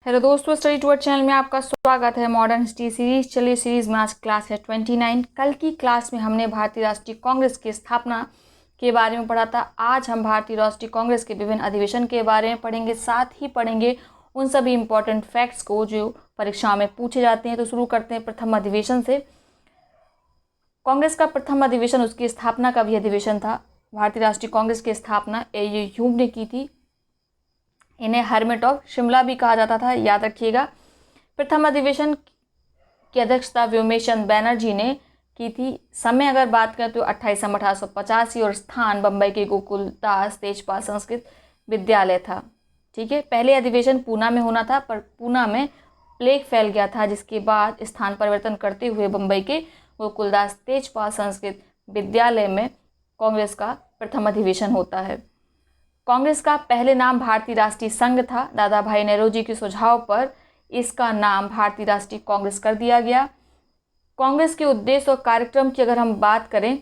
Hello दोस्तों, study टूअर channel में आपका स्वागत है। Modern history series. चलिए, सीरीज में आज क्लास है 29। कल की क्लास में हमने भारतीय राष्ट्रीय कांग्रेस की स्थापना के बारे में पढ़ा था। आज हम भारतीय राष्ट्रीय कांग्रेस के विभिन्न अधिवेशन के बारे में पढ़ेंगे, साथ ही पढ़ेंगे उन सभी इंपॉर्टेंट फैक्ट्स को जो परीक्षा में पूछे जाते हैं। तो शुरू करते हैं प्रथम अधिवेशन से। कांग्रेस का प्रथम अधिवेशन उसकी स्थापना का भी अधिवेशन था। भारतीय राष्ट्रीय कांग्रेस की स्थापना ए ह्यूम ने की थी। इन्हें हर्मिट ऑफ शिमला भी कहा जाता था, याद रखिएगा। प्रथम अधिवेशन की अध्यक्षता व्योमेशन बैनर्जी ने की थी। समय अगर बात करें तो 28 दिसंबर 1885 और स्थान बम्बई के गोकुलदास तेजपाल संस्कृत विद्यालय था। ठीक है, पहले अधिवेशन पूना में होना था, पर पूना में प्लेग फैल गया था, जिसके बाद स्थान परिवर्तन करते हुए बम्बई के गोकुलदास तेजपाल संस्कृत विद्यालय में कांग्रेस का प्रथम अधिवेशन होता है। कांग्रेस का पहले नाम भारतीय राष्ट्रीय संघ था। दादा भाई नेहरू के सुझाव पर इसका नाम भारतीय राष्ट्रीय कांग्रेस कर दिया गया। कांग्रेस के उद्देश्य और कार्यक्रम की अगर हम बात करें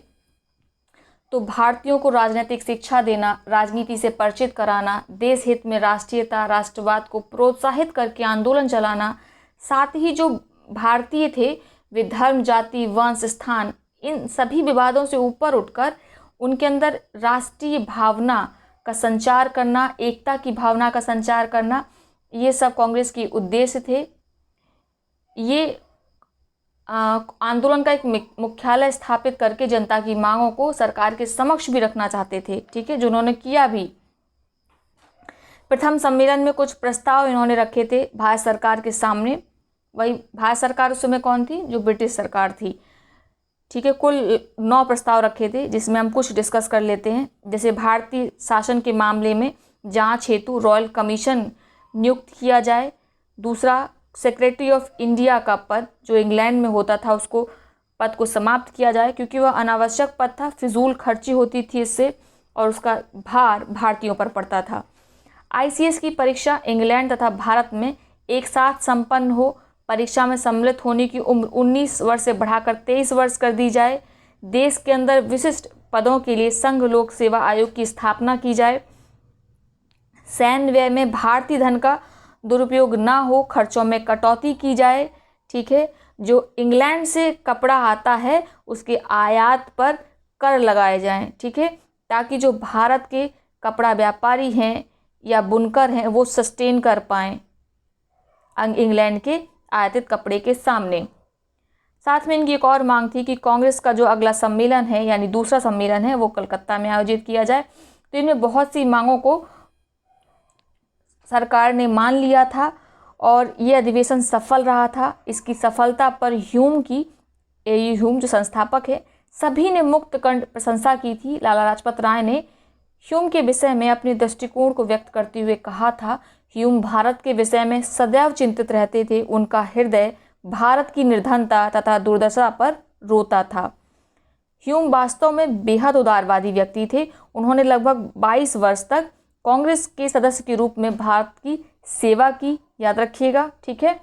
तो भारतीयों को राजनीतिक शिक्षा देना, राजनीति से परिचित कराना, देश हित में राष्ट्रीयता राष्ट्रवाद को प्रोत्साहित करके आंदोलन चलाना, साथ ही जो भारतीय थे वे धर्म, जाति, वंश, स्थान, इन सभी विवादों से ऊपर उठकर उनके अंदर राष्ट्रीय भावना का संचार करना, एकता की भावना का संचार करना, ये सब कांग्रेस के उद्देश्य थे। ये आंदोलन का एक मुख्यालय स्थापित करके जनता की मांगों को सरकार के समक्ष भी रखना चाहते थे। ठीक है, जो उन्होंने किया भी। प्रथम सम्मेलन में कुछ प्रस्ताव इन्होंने रखे थे भारत सरकार के सामने। वही भारत सरकार उस समय कौन थी? जो ब्रिटिश सरकार थी। ठीक है, कुल 9 प्रस्ताव रखे थे, जिसमें हम कुछ डिस्कस कर लेते हैं। जैसे भारतीय शासन के मामले में जांच हेतु रॉयल कमीशन नियुक्त किया जाए। दूसरा, सेक्रेटरी ऑफ इंडिया का पद जो इंग्लैंड में होता था, उसको पद को समाप्त किया जाए, क्योंकि वह अनावश्यक पद था, फिजूल खर्ची होती थी इससे, और उसका भार भारतीयों पर पड़ता था। ICS की परीक्षा इंग्लैंड तथा भारत में एक साथ संपन्न हो। परीक्षा में सम्मिलित होने की उम्र 19 वर्ष से बढ़ाकर 23 वर्ष कर दी जाए। देश के अंदर विशिष्ट पदों के लिए संघ लोक सेवा आयोग की स्थापना की जाए। सैन्य व्यय में भारतीय धन का दुरुपयोग ना हो, खर्चों में कटौती की जाए। ठीक है, जो इंग्लैंड से कपड़ा आता है उसके आयात पर कर लगाए जाएं। ठीक है, ताकि जो भारत के कपड़ा व्यापारी हैं या बुनकर हैं वो सस्टेन कर पाएं इंग्लैंड के आयातित कपड़े के सामने। साथ में इनकी एक और मांग थी कि कांग्रेस का जो अगला सम्मेलन है, यानी दूसरा सम्मेलन है, वो कलकत्ता में आयोजित किया जाए। तो इनमें बहुत सी मांगों को सरकार ने मान लिया था और ये अधिवेशन सफल रहा था। इसकी सफलता पर ह्यूम जो संस्थापक है, सभी ने मुक्त कंठ प्रशंसा की थी। लाला लाजपत राय ने ह्यूम के विषय में अपने दृष्टिकोण को व्यक्त करते हुए कहा था, ह्यूम भारत के विषय में सदैव चिंतित रहते थे। उनका हृदय भारत की निर्धनता तथा दुर्दशा पर रोता था। ह्यूम वास्तव में बेहद उदारवादी व्यक्ति थे। उन्होंने लगभग 22 वर्ष तक कांग्रेस के सदस्य के रूप में भारत की सेवा की, याद रखिएगा। ठीक है,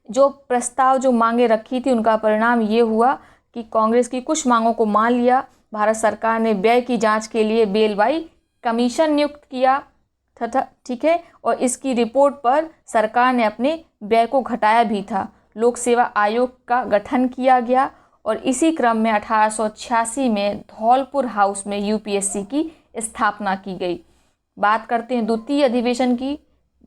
जो प्रस्ताव जो मांगे रखी थी, उनका परिणाम ये हुआ कि कांग्रेस की कुछ मांगों को मान लिया। भारत सरकार ने व्यय की जांच के लिए बेलवाई कमीशन नियुक्त किया तथा ठीक है, और इसकी रिपोर्ट पर सरकार ने अपने व्यय को घटाया भी था। लोक सेवा आयोग का गठन किया गया और इसी क्रम में 1886 में धौलपुर हाउस में UPSC की स्थापना की गई। बात करते हैं द्वितीय अधिवेशन की।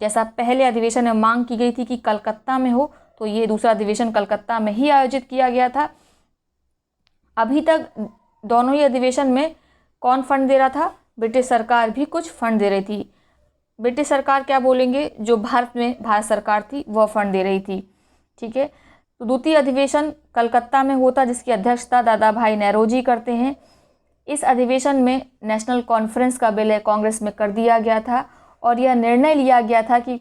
जैसा पहले अधिवेशन में मांग की गई थी कि कलकत्ता में हो, तो ये दूसरा अधिवेशन कलकत्ता में ही आयोजित किया गया था। अभी तक दोनों ही अधिवेशन में कौन फंड दे रहा था? ब्रिटिश सरकार भी कुछ फंड दे रही थी। ब्रिटिश सरकार क्या बोलेंगे, जो भारत सरकार थी वह फंड दे रही थी। ठीक है, तो द्वितीय अधिवेशन कलकत्ता में होता, जिसकी अध्यक्षता दादा भाई नेहरू करते हैं। इस अधिवेशन में नेशनल कॉन्फ्रेंस का विलय कांग्रेस में कर दिया गया था और यह निर्णय लिया गया था कि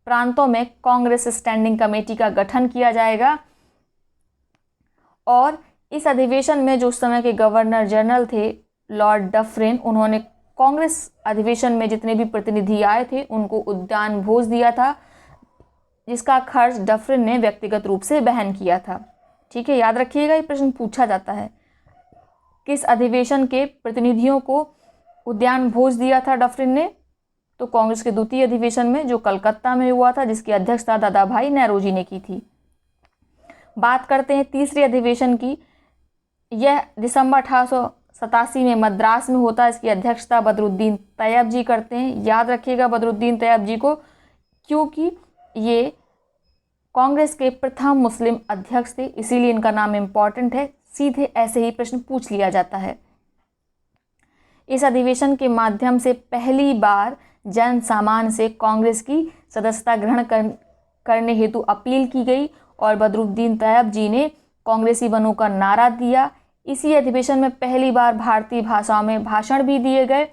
प्रांतों में कांग्रेस स्टैंडिंग कमेटी का गठन किया जाएगा। और इस अधिवेशन में जो उस समय के गवर्नर जनरल थे लॉर्ड डफरिन, उन्होंने कांग्रेस अधिवेशन में जितने भी प्रतिनिधि आए थे उनको उद्यान भोज दिया था, जिसका खर्च डफरिन ने व्यक्तिगत रूप से वहन किया था। ठीक है, याद रखिएगा, ये प्रश्न पूछा जाता है। किस अधिवेशन के प्रतिनिधियों को उद्यान भोज दिया था डफरिन ने? तो कांग्रेस के द्वितीय अधिवेशन में जो कलकत्ता में हुआ था, जिसकी अध्यक्षता दादा भाई नौरोजी ने की थी। बात करते हैं तीसरे अधिवेशन की। यह दिसंबर 1887 में मद्रास में होता है। इसकी अध्यक्षता बदरुद्दीन तैयब जी करते हैं। याद रखिएगा बदरुद्दीन तैयब जी को, क्योंकि ये कांग्रेस के प्रथम मुस्लिम अध्यक्ष थे, इसीलिए इनका नाम इम्पॉर्टेंट है। सीधे ऐसे ही प्रश्न पूछ लिया जाता है। इस अधिवेशन के माध्यम से पहली बार जन सामान्य से कांग्रेस की सदस्यता ग्रहण करने हेतु अपील की गई और बदरुद्दीन तैयब जी ने कांग्रेसी बनों का नारा दिया। इसी अधिवेशन में पहली बार भारतीय भाषाओं में भाषण भी दिए गए।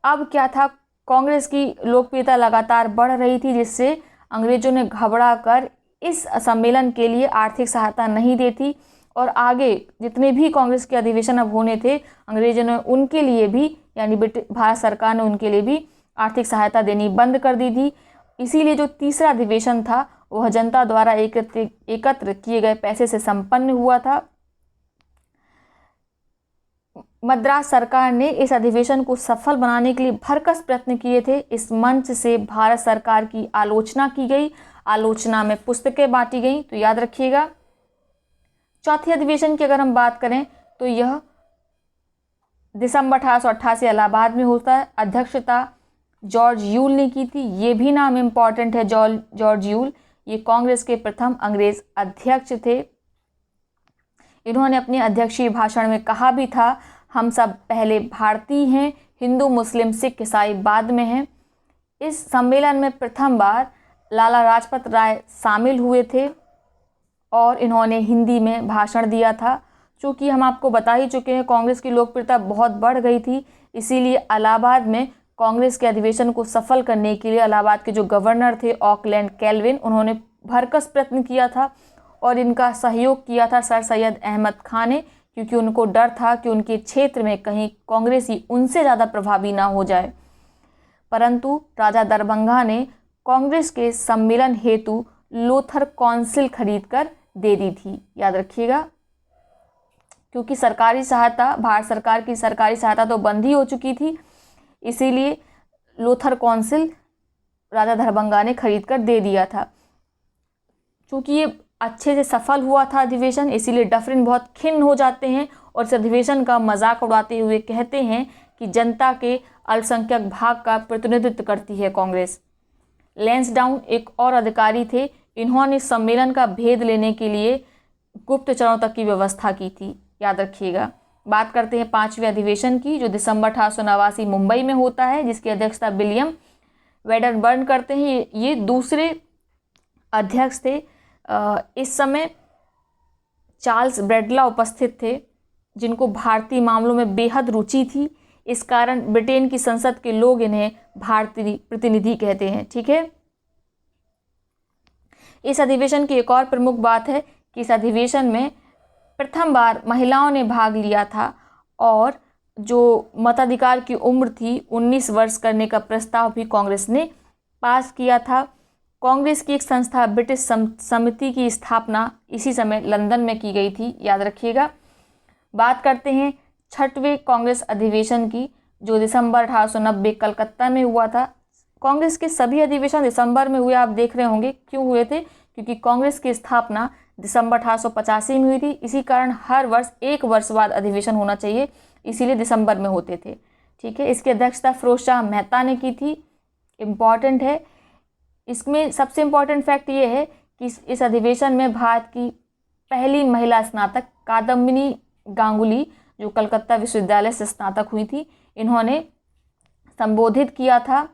अब क्या था, कांग्रेस की लोकप्रियता लगातार बढ़ रही थी, जिससे अंग्रेजों ने घबरा कर इस सम्मेलन के लिए आर्थिक सहायता नहीं देती और आगे जितने भी कांग्रेस के अधिवेशन अब होने थे, अंग्रेजों ने उनके लिए भी, यानी भारत सरकार ने उनके लिए भी आर्थिक सहायता देनी बंद कर दी थी। इसीलिए जो तीसरा अधिवेशन था वह जनता द्वारा एकत्र किए गए पैसे से संपन्न हुआ था। मद्रास सरकार ने इस अधिवेशन को सफल बनाने के लिए भरकस प्रयत्न किए थे। इस मंच से भारत सरकार की आलोचना की गई, आलोचना में पुस्तकें बांटी गई। तो याद रखिएगा। चौथे अधिवेशन की अगर हम बात करें तो यह दिसंबर 1888 इलाहाबाद में होता है। अध्यक्षता जॉर्ज यूल ने की थी। ये भी नाम इम्पॉर्टेंट है, जॉर्ज यूल। ये कांग्रेस के प्रथम अंग्रेज अध्यक्ष थे। इन्होंने अपने अध्यक्षीय भाषण में कहा भी था, हम सब पहले भारतीय हैं, हिंदू मुस्लिम सिख ईसाई बाद में हैं। इस सम्मेलन में प्रथम बार लाला लाजपत राय शामिल हुए थे और इन्होंने हिंदी में भाषण दिया था। चूँकि हम आपको बता ही चुके हैं कांग्रेस की लोकप्रियता बहुत बढ़ गई थी, इसीलिए इलाहाबाद में कांग्रेस के अधिवेशन को सफल करने के लिए इलाहाबाद के जो गवर्नर थे ऑकलैंड कैल्विन, उन्होंने भरकस प्रयत्न किया था और इनका सहयोग किया था सर सैयद अहमद खान ने, क्योंकि उनको डर था कि उनके क्षेत्र में कहीं कांग्रेसी उनसे ज़्यादा प्रभावी ना हो जाए। परंतु राजा दरभंगा ने कांग्रेस के सम्मेलन हेतु लोथर काउंसिल खरीद कर दे दी थी। याद रखिएगा, क्योंकि सरकारी सहायता, भारत सरकार की सरकारी सहायता तो बंद ही हो चुकी थी, इसीलिए लोथर काउंसिल राजा दरभंगा ने खरीद कर दे दिया था। क्योंकि ये अच्छे से सफल हुआ था अधिवेशन, इसीलिए डफरिन बहुत खिन्न हो जाते हैं और इस अधिवेशन का मजाक उड़ाते हुए कहते हैं कि जनता के अल्पसंख्यक भाग का प्रतिनिधित्व करती है कांग्रेस। लैंसडाउन एक और अधिकारी थे, इन्होंने सम्मेलन का भेद लेने के लिए गुप्तचरों तक की व्यवस्था की थी। याद रखिएगा। बात करते हैं पांचवें अधिवेशन की, जो दिसंबर 1889 मुंबई में होता है, जिसकी अध्यक्षता विलियम वेडरबर्न करते हैं। ये दूसरे अध्यक्ष थे। इस समय चार्ल्स ब्रैडला उपस्थित थे, जिनको भारतीय मामलों में बेहद रुचि थी। इस कारण ब्रिटेन की संसद के लोग इन्हें भारतीय प्रतिनिधि कहते हैं। ठीक है। इस अधिवेशन की एक और प्रमुख बात है कि इस अधिवेशन में प्रथम बार महिलाओं ने भाग लिया था और जो मताधिकार की उम्र थी 19 वर्ष करने का प्रस्ताव भी कांग्रेस ने पास किया था। कांग्रेस की एक संस्था ब्रिटिश समिति की स्थापना इसी समय लंदन में की गई थी। याद रखिएगा। बात करते हैं छठवें कांग्रेस अधिवेशन की, जो दिसंबर 1890 कलकत्ता में हुआ था। कांग्रेस के सभी अधिवेशन दिसंबर में हुए, आप देख रहे होंगे क्यों हुए थे, क्योंकि कांग्रेस की स्थापना दिसंबर 1885 में हुई थी। इसी कारण हर वर्ष एक वर्ष बाद अधिवेशन होना चाहिए, इसीलिए दिसंबर में होते थे। ठीक है। इसकी अध्यक्षता फिरोज शाह मेहता ने की थी। इम्पॉर्टेंट है। इसमें सबसे इम्पॉर्टेंट फैक्ट ये है कि इस अधिवेशन में भारत की पहली महिला स्नातक कादम्बिनी गांगुली, जो कलकत्ता विश्वविद्यालय से स्नातक हुई थी, इन्होंने संबोधित किया था।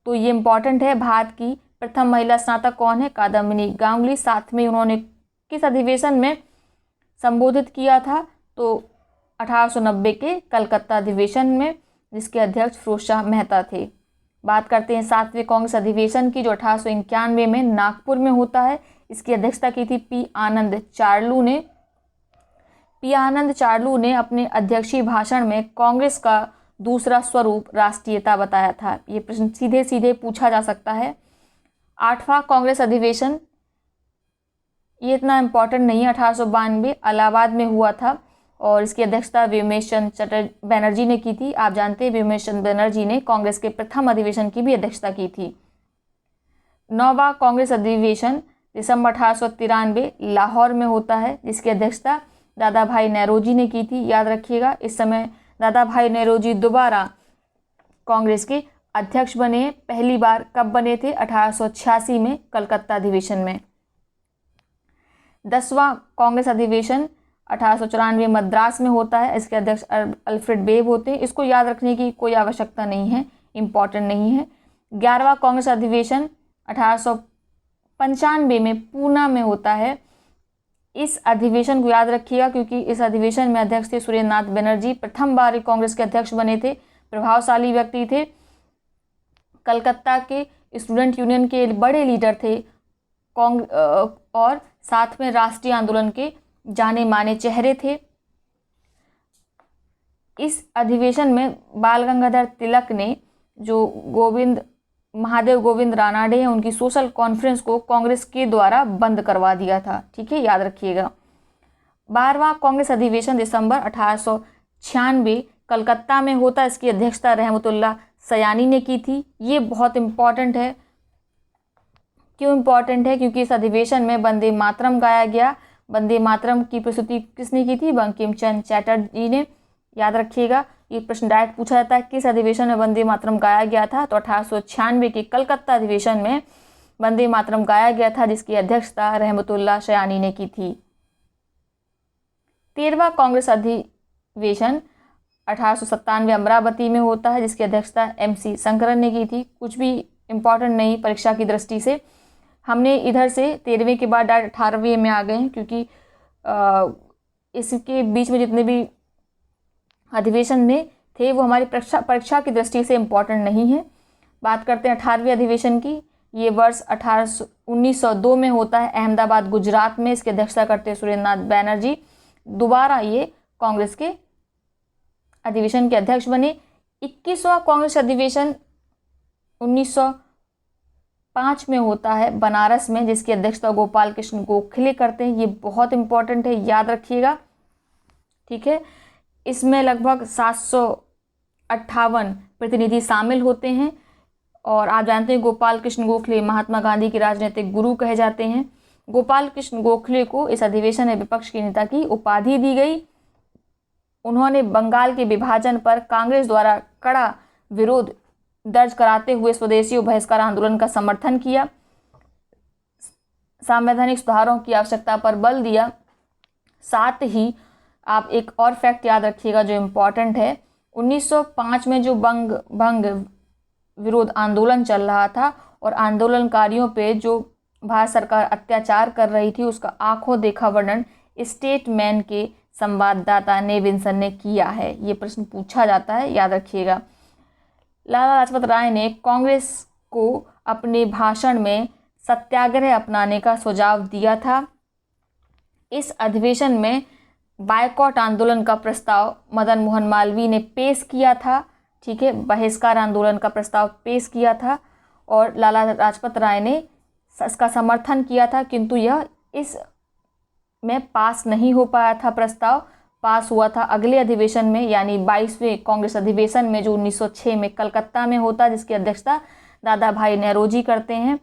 तो ये इम्पॉर्टेंट है। भारत की प्रथम महिला स्नातक कौन है? कादम्बिनी गांगुली। साथ में उन्होंने किस अधिवेशन में संबोधित किया था? तो 1890 के कलकत्ता अधिवेशन में, जिसके अध्यक्ष फिरोज शाह मेहता थे। बात करते हैं सातवें कांग्रेस अधिवेशन की, जो 1891 में नागपुर में होता है। इसकी अध्यक्षता की थी पी आनंद चार्लू ने। पी आनंद चार्लू ने अपने अध्यक्षीय भाषण में कांग्रेस का दूसरा स्वरूप राष्ट्रीयता बताया था। ये प्रश्न सीधे सीधे पूछा जा सकता है। आठवां कांग्रेस अधिवेशन, ये इतना इम्पोर्टेंट नहीं है, 1892 इलाहाबाद में हुआ था। और इसकी अध्यक्षता व्योमेश चंद्र बनर्जी ने की थी। आप जानते हैं व्योमेश चंद्र बनर्जी ने कांग्रेस के प्रथम अधिवेशन की भी अध्यक्षता की थी। 9वां कांग्रेस अधिवेशन दिसंबर 1893 लाहौर में होता है, जिसकी अध्यक्षता दादा भाई नेरोजी ने की थी। याद रखिएगा, इस समय दादा भाई नेरोजी दोबारा कांग्रेस के अध्यक्ष बने। पहली बार कब बने थे? 1886 में कलकत्ता अधिवेशन में। 10वां कांग्रेस अधिवेशन 1894 मद्रास में होता है। इसके अध्यक्ष अल्फ्रेड बेब होते हैं। इसको याद रखने की कोई आवश्यकता नहीं है, इम्पॉर्टेंट नहीं है। 11वां कांग्रेस अधिवेशन 1895 में पूना में होता है। इस अधिवेशन को याद रखिएगा क्योंकि इस अधिवेशन में अध्यक्ष थे सुरेंद्र नाथ बनर्जी। प्रथम बार कांग्रेस के अध्यक्ष बने थे, प्रभावशाली व्यक्ति थे, कलकत्ता के स्टूडेंट यूनियन के बड़े लीडर थे और साथ में राष्ट्रीय आंदोलन के जाने माने चेहरे थे। इस अधिवेशन में बाल गंगाधर तिलक ने, जो महादेव गोविंद रानाडे हैं, उनकी सोशल कॉन्फ्रेंस को कांग्रेस के द्वारा बंद करवा दिया था। ठीक है, याद रखिएगा। 12वां कांग्रेस अधिवेशन दिसंबर 1896 कलकत्ता में होता है। इसकी अध्यक्षता रहमतुल्लाह सयानी ने की थी। ये बहुत इम्पॉर्टेंट है। क्यों इम्पॉर्टेंट है? क्योंकि इस अधिवेशन में वंदे मातरम गाया गया। वंदे मातरम की प्रस्तुति किसने की थी? बंकिम चंद्र चटर्जी ने। याद रखिएगा, ये प्रश्न डायरेक्ट पूछा जाता है, किस अधिवेशन में वंदे मातरम गाया गया था? तो 1896 के कलकत्ता अधिवेशन में वंदे मातरम गाया गया था, जिसकी अध्यक्षता रहमतुल्लाह सयानी ने की थी। 13वां कांग्रेस अधिवेशन 1897 अमरावती में होता है, जिसकी अध्यक्षता MC शंकरन ने की थी। कुछ भी इम्पॉर्टेंट नहीं परीक्षा की दृष्टि से। हमने इधर से 13वें के बाद डायरेक्ट 18वें में आ गए हैं, क्योंकि इसके बीच में जितने भी अधिवेशन में थे वो हमारी परीक्षा की दृष्टि से इम्पॉर्टेंट नहीं है। बात करते हैं 18वें अधिवेशन की। ये वर्ष 1902 में होता है, अहमदाबाद गुजरात में। इसकी अध्यक्षता करते हैं सुरेंद्र नाथ बनर्जी। दोबारा ये कांग्रेस के अधिवेशन के अध्यक्ष बने। 21वां कांग्रेस अधिवेशन 1905 में होता है बनारस में, जिसकी अध्यक्षता गोपाल कृष्ण गोखले करते हैं। ये बहुत इंपॉर्टेंट है, याद रखिएगा। ठीक है, इसमें लगभग 758 प्रतिनिधि शामिल होते हैं। और आप जानते हैं गोपाल कृष्ण गोखले महात्मा गांधी के राजनीतिक गुरु कहे जाते हैं। गोपाल कृष्ण गोखले को इस अधिवेशन में विपक्ष के नेता की उपाधि दी गई। उन्होंने बंगाल के विभाजन पर कांग्रेस द्वारा कड़ा विरोध दर्ज कराते हुए स्वदेशी बहिष्कार आंदोलन का समर्थन किया, संवैधानिक सुधारों की आवश्यकता पर बल दिया। साथ ही आप एक और फैक्ट याद रखिएगा जो इम्पॉर्टेंट है। 1905 में जो भंग विरोध आंदोलन चल रहा था और आंदोलनकारियों पे जो भारत सरकार अत्याचार कर रही थी, उसका आंखों देखा वर्णन स्टेटमैन के संवाददाता नेविंसन ने किया है। ये प्रश्न पूछा जाता है, याद रखिएगा। लाला लाजपत राय ने कांग्रेस को अपने भाषण में सत्याग्रह अपनाने का सुझाव दिया था। इस अधिवेशन में बायकॉट आंदोलन का प्रस्ताव मदन मोहन मालवीय ने पेश किया था। ठीक है, बहिष्कार आंदोलन का प्रस्ताव पेश किया था और लाला लाजपत राय ने इसका समर्थन किया था, किंतु यह इस में पास नहीं हो पाया था। प्रस्ताव पास हुआ था अगले अधिवेशन में, यानी 22वें कांग्रेस अधिवेशन में, जो 1906 में कलकत्ता में होता, जिसकी अध्यक्षता दादा भाई नेरोजी करते हैं।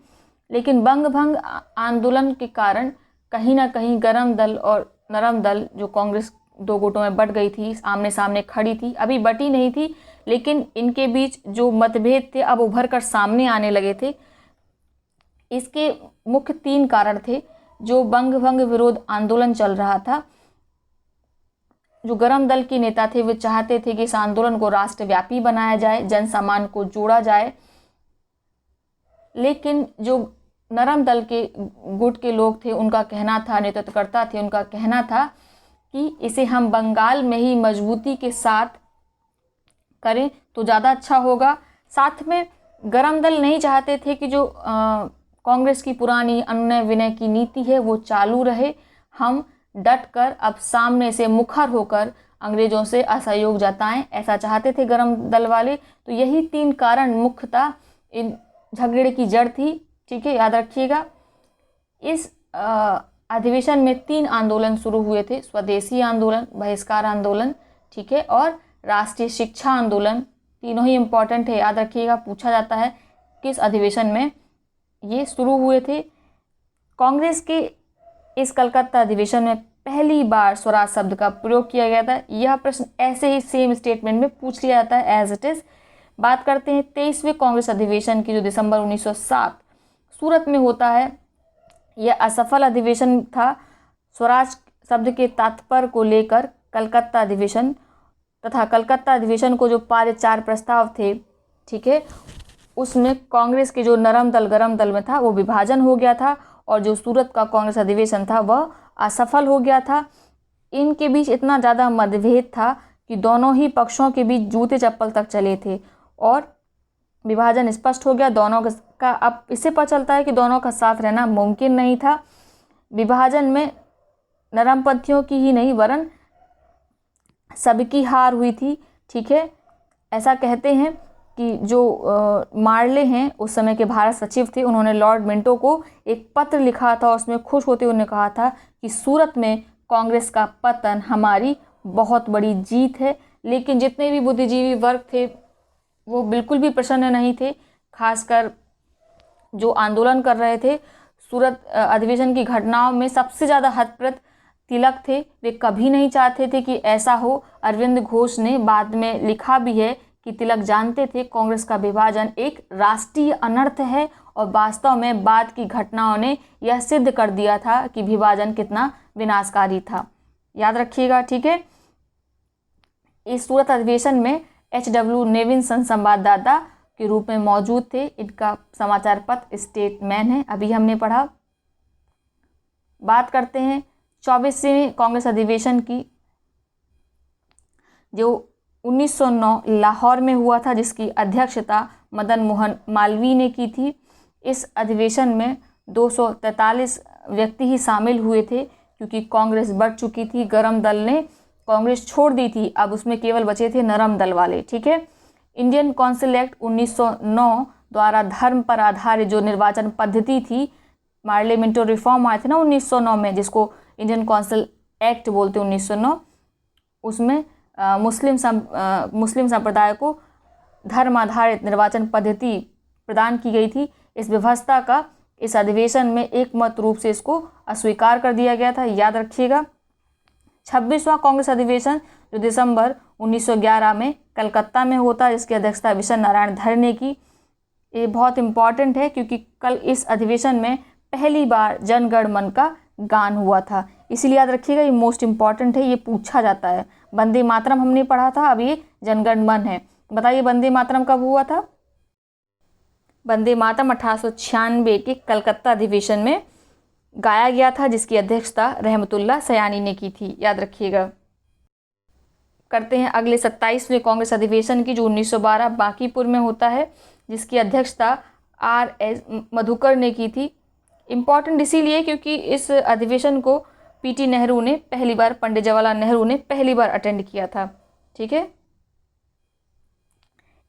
लेकिन बंग आंदोलन के कारण कहीं ना कहीं गरम दल और नरम दल, जो कांग्रेस दो गुटों में बट गई थी, आमने सामने खड़ी थी, अभी बटी नहीं थी, लेकिन इनके बीच जो मतभेद थे अब उभर कर सामने आने लगे थे। इसके मुख्य 3 कारण थे। जो बंग विरोध आंदोलन चल रहा था, जो गरम दल के नेता थे वे चाहते थे कि इस आंदोलन को राष्ट्रव्यापी बनाया जाए, जन सामान को जोड़ा जाए। लेकिन जो नरम दल के गुट के लोग थे, उनका कहना था, नेतृत्वकर्ता थे, उनका कहना था कि इसे हम बंगाल में ही मजबूती के साथ करें तो ज़्यादा अच्छा होगा। साथ में गरम दल नहीं चाहते थे कि जो कांग्रेस की पुरानी अनुनय विनय की नीति है वो चालू रहे। हम डट कर अब सामने से मुखर होकर अंग्रेजों से असहयोग जताएं, ऐसा चाहते थे गरम दल वाले। तो यही 3 कारण मुख्यतः इन झगड़े की जड़ थी। ठीक है, याद रखिएगा। इस अधिवेशन में 3 आंदोलन शुरू हुए थे, स्वदेशी आंदोलन, बहिष्कार आंदोलन, ठीक है, और राष्ट्रीय शिक्षा आंदोलन। तीनों ही इम्पॉर्टेंट है, याद रखिएगा, पूछा जाता है किस अधिवेशन में ये शुरू हुए थे। कांग्रेस के इस कलकत्ता अधिवेशन में पहली बार स्वराज शब्द का प्रयोग किया गया था। यह प्रश्न ऐसे ही सेम स्टेटमेंट में पूछ लिया जाता है एज इट इज। बात करते हैं 23वें कांग्रेस अधिवेशन की, जो दिसंबर 1907 सूरत में होता है। यह असफल अधिवेशन था। स्वराज शब्द के तात्पर्य को लेकर कलकत्ता अधिवेशन तथा कलकत्ता अधिवेशन को जो पारित 4 प्रस्ताव थे, ठीक है, उसमें कांग्रेस के जो नरम दल गरम दल में था वो विभाजन हो गया था, और जो सूरत का कांग्रेस अधिवेशन था वह असफल हो गया था। इनके बीच इतना ज़्यादा मतभेद था कि दोनों ही पक्षों के बीच जूते चप्पल तक चले थे, और विभाजन स्पष्ट हो गया दोनों का। अब इससे पता चलता है कि दोनों का साथ रहना मुमकिन नहीं था। विभाजन में नरमपंथियों की ही नहीं वरन सबकी हार हुई थी, ठीक है। ऐसा कहते हैं कि जो मार्ले हैं उस समय के भारत सचिव थे, उन्होंने लॉर्ड मिंटो को एक पत्र लिखा था, उसमें खुश होते हुए उन्होंने कहा था कि सूरत में कांग्रेस का पतन हमारी बहुत बड़ी जीत है। लेकिन जितने भी बुद्धिजीवी वर्ग थे वो बिल्कुल भी प्रसन्न नहीं थे, खासकर जो आंदोलन कर रहे थे। सूरत अधिवेशन की घटनाओं में सबसे ज़्यादा हतप्रभ तिलक थे, वे कभी नहीं चाहते थे कि ऐसा हो। अरविंद घोष ने बाद में लिखा भी है कि तिलक जानते थे कांग्रेस का विभाजन एक राष्ट्रीय अनर्थ है, और वास्तव में बाद की घटनाओं ने यह सिद्ध कर दिया था कि विभाजन कितना विनाशकारी था। याद रखिएगा, ठीक है। इस सूरत अधिवेशन में H.W. नेविंसन संवाददाता के रूप में मौजूद थे। इनका समाचार पत्र स्टेटमैन है, अभी हमने पढ़ा। बात करते हैं 24वें कांग्रेस अधिवेशन की, जो 1909 लाहौर में हुआ था, जिसकी अध्यक्षता मदन मोहन मालवीय ने की थी। इस अधिवेशन में 243 व्यक्ति ही शामिल हुए थे, क्योंकि कांग्रेस बढ़ चुकी थी, गरम दल ने कांग्रेस छोड़ दी थी, अब उसमें केवल बचे थे नरम दल वाले, ठीक है। इंडियन काउंसिल एक्ट 1909 द्वारा धर्म पर आधारित जो निर्वाचन पद्धति थी, मार्ले मिंटो रिफॉर्म आए थे ना 1909 में, जिसको इंडियन काउंसिल एक्ट बोलते 1909, उसमें मुस्लिम संप्रदाय को धर्म आधारित निर्वाचन पद्धति प्रदान की गई थी। इस व्यवस्था का इस अधिवेशन में एकमत रूप से इसको अस्वीकार कर दिया गया था, याद रखिएगा। 26वां कांग्रेस अधिवेशन जो दिसंबर 1911 में कलकत्ता में होता है, जिसकी अध्यक्षता विशन नारायण धर ने की। ये बहुत इम्पॉर्टेंट है क्योंकि कल इस अधिवेशन में पहली बार जन गण मन का गान हुआ था, इसीलिए याद रखिएगा, ये मोस्ट इम्पॉर्टेंट है, ये पूछा जाता है। वंदे मातरम हमने पढ़ा था, अब ये जनगण मन है। बताइए वंदे मातरम कब हुआ था? वंदे मातरम 1896 के कलकत्ता अधिवेशन में गाया गया था, जिसकी अध्यक्षता रहमतुल्लाह सयानी ने की थी, याद रखिएगा। करते हैं अगले 27वें कांग्रेस अधिवेशन की, जो 1912 बांकीपुर में होता है, जिसकी अध्यक्षता R.S. मधुकर ने की थी। इम्पॉर्टेंट इसीलिए क्योंकि इस अधिवेशन को P.T. नेहरू ने पहली बार, पंडित जवाहरलाल नेहरू ने पहली बार अटेंड किया था, ठीक है।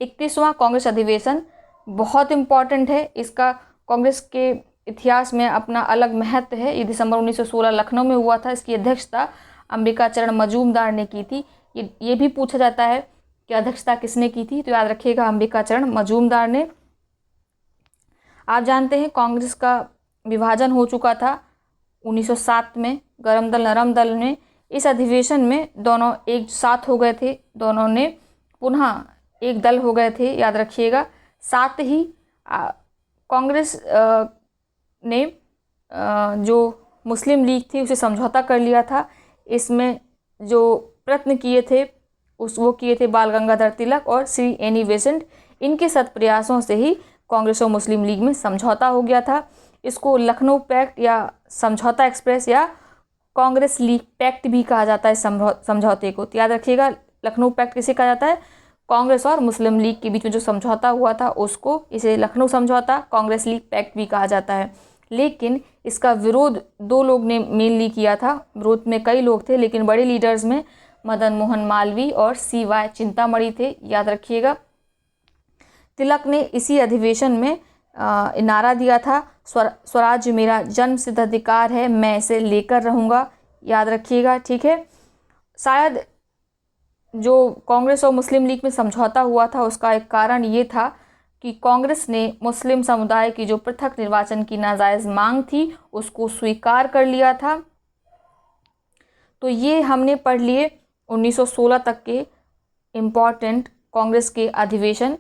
31वां कांग्रेस अधिवेशन बहुत इम्पॉर्टेंट है, इसका कांग्रेस के इतिहास में अपना अलग महत्व है। ये दिसंबर 1916 लखनऊ में हुआ था। इसकी अध्यक्षता अंबिका चरण मजूमदार ने की थी। ये भी पूछा जाता है कि अध्यक्षता किसने की थी, तो याद रखिएगा अंबिका चरण मजूमदार ने। आप जानते हैं कांग्रेस का विभाजन हो चुका था 1907 में, गरम दल नरम दल में। इस अधिवेशन में दोनों एक साथ हो गए थे, दोनों ने पुनः एक दल हो गए थे, याद रखिएगा। साथ ही कांग्रेस ने जो मुस्लिम लीग थी उसे समझौता कर लिया था। इसमें जो प्रयत्न किए थे वो किए थे बाल गंगाधर तिलक और श्री एनी बेसेंट। इनके सत प्रयासों से ही कांग्रेस और मुस्लिम लीग में समझौता हो गया था। इसको लखनऊ पैक्ट या समझौता एक्सप्रेस या कांग्रेस लीग पैक्ट भी कहा जाता है समझौते को, तो याद रखिएगा लखनऊ पैक्ट किसे कहा जाता है? कांग्रेस और मुस्लिम लीग के बीच में जो समझौता हुआ था उसको, इसे लखनऊ समझौता, कांग्रेस लीग पैक्ट भी कहा जाता है। लेकिन इसका विरोध 2 लोग ने मेनली किया था। विरोध में कई लोग थे, लेकिन बड़े लीडर्स में मदन मोहन मालवीय और CY चिंतामणि थे, याद रखिएगा। तिलक ने इसी अधिवेशन में नारा दिया था, स्वराज्य मेरा जन्मसिद्ध अधिकार है, मैं इसे लेकर रहूँगा। याद रखिएगा, ठीक है। शायद जो कांग्रेस और मुस्लिम लीग में समझौता हुआ था उसका एक कारण ये था कि कांग्रेस ने मुस्लिम समुदाय की जो पृथक निर्वाचन की नाजायज़ मांग थी उसको स्वीकार कर लिया था। तो ये हमने पढ़ लिए 1916 तक के इम्पॉर्टेंट कांग्रेस के अधिवेशन।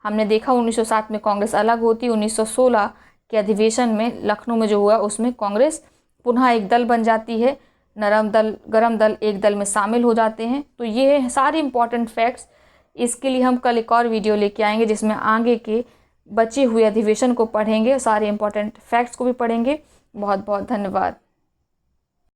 हमने देखा 1907 में कांग्रेस अलग होती, 1916 के अधिवेशन में लखनऊ में जो हुआ उसमें कांग्रेस पुनः एक दल बन जाती है, नरम दल गरम दल एक दल में शामिल हो जाते हैं। तो ये है सारे इम्पॉर्टेंट फैक्ट्स। इसके लिए हम कल एक और वीडियो लेके आएंगे जिसमें आगे के बचे हुए अधिवेशन को पढ़ेंगे, सारे इम्पॉर्टेंट फैक्ट्स को भी पढ़ेंगे। बहुत बहुत धन्यवाद।